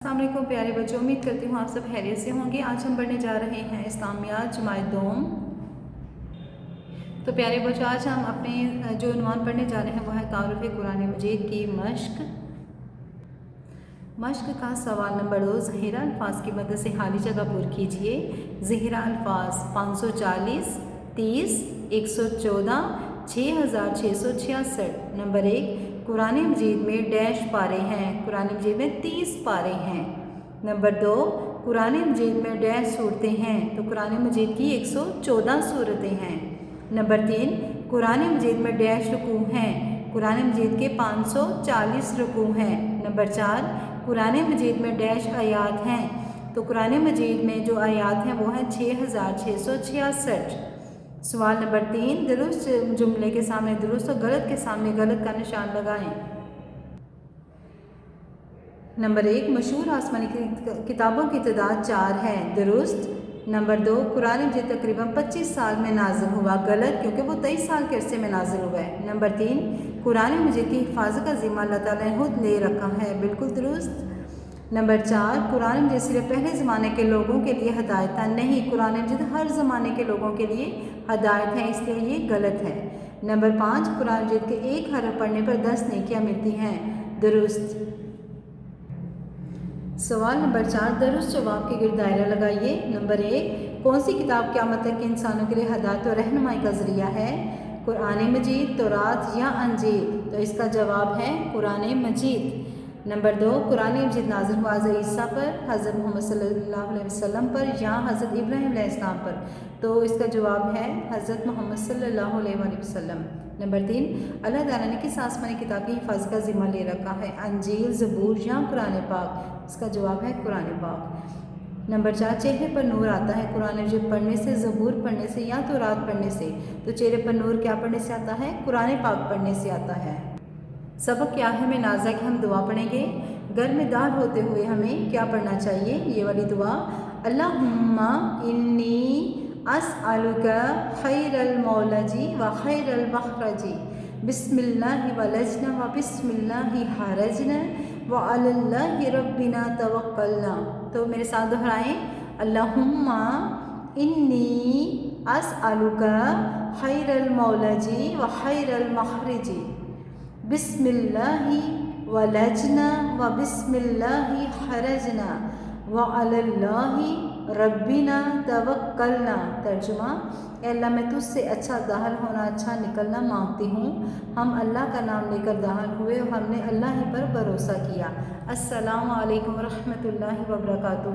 السلام علیکم پیارے بچوں، امید کرتی ہوں آپ سب خیریت سے ہوں گے۔ آج ہم پڑھنے جا رہے ہیں اسلامیات جماعت دوم۔ تو پیارے بچوں، آج ہم اپنے جو عنوان پڑھنے جا رہے ہیں وہ ہے تعارف قرآن مجید کی مشق۔ مشق کا سوال نمبر 2، ظاہرہ الفاظ کی مدد سے خالی جگہ پر کیجیے۔ ظاہرہ الفاظ 540، 30، 114، 6666۔ نمبر 1، قرآن مجید میں ڈیش پارے ہیں۔ قرآن مجید میں 30 پارے ہیں۔ نمبر 2، قرآن مجید میں ڈیش صورتیں ہیں، تو قرآن مجید کی 114 صورتیں ہیں۔ نمبر 3، قرآن مجید میں ڈیش رکوع ہیں۔ قرآن مجید کے 540 رکوع ہیں۔ نمبر 4، قرآن مجید میں ڈیش آیات ہیں، تو قرآن مجید میں جو آیات ہیں وہ ہیں 6666۔ سوال نمبر 3، درست جملے کے سامنے درست اور غلط کے سامنے غلط کا نشان لگائیں۔ نمبر 1، مشہور آسمانی کتابوں کی تعداد 4 ہے، درست۔ نمبر 2، قرآن مجید تقریباً 25 سال میں نازل ہوا، غلط، کیونکہ وہ 23 سال کے عرصے میں نازل ہوا ہے۔ نمبر 3، قرآن مجید کی حفاظت کا ذمہ اللہ تعالیٰ نے خود لے رکھا ہے، بالکل درست۔ نمبر 4، قرآن مجید صرف پہلے زمانے کے لوگوں کے لیے ہدایت نہیں، قرآن مجید ہر زمانے کے لوگوں کے لیے ہدایت ہے، اس لیے یہ غلط ہے۔ نمبر 5، قرآن مجید کے ایک حرف پڑھنے پر 10 نیکیاں ملتی ہیں، درست۔ سوال نمبر 4، درست جواب کے گرد دائرہ لگائیے۔ نمبر 1، کون سی کتاب قیامت تک کے انسانوں کے لیے ہدایت اور رہنمائی کا ذریعہ ہے؟ قرآن مجید، تورات یا انجیل؟ تو اس کا جواب ہے قرآن مجید۔ نمبر 2، قرآن مجید نازل ہوا حضرت عیسیٰ پر، حضرت محمد صلی اللہ علیہ وسلم پر یا حضرت ابراہیم علیہ السلام پر؟ تو اس کا جواب ہے حضرت محمد صلی اللہ علیہ وسلم۔ نمبر 3، اللہ تعالیٰ نے کس آسمانی کتاب کی حفاظت کا ذمہ لے رکھا ہے؟ انجیل، زبور یا قرآن پاک؟ اس کا جواب ہے قرآن پاک۔ نمبر 4، چہرے پر نور آتا ہے قرآن مجید پڑھنے سے، زبور پڑھنے سے یا تورات پڑھنے سے؟ تو چہرے پر نور کیا پڑھنے سے آتا ہے؟ قرآن پاک پڑھنے سے آتا ہے۔ سبق کیا ہے؟ میں نازا کہ ہم دعا پڑھیں گے۔ گھر میں دار ہوتے ہوئے ہمیں کیا پڑھنا چاہیے؟ یہ والی دعا، اللہم انی اسألک خیر المولج و خیر المخرج، بسم اللہ ولجنا و بسم اللہ خرجنا وعلی اللہ ربنا توکلنا۔ تو میرے ساتھ دہرائیں، اللہم انی اسألک خیر المولج و خیر المخرج، بسم اللہ ولجنا و بسم اللہ خرجنا وعلی اللہ ربنا توکلنا۔ ترجمہ، اے اللہ میں تجھ سے اچھا داخل ہونا، اچھا نکلنا مانگتی ہوں۔ ہم اللہ کا نام لے کر داخل ہوئے اور ہم نے اللہ ہی پر بھروسہ کیا۔ السلام علیکم ورحمۃ اللہ وبرکاتہ۔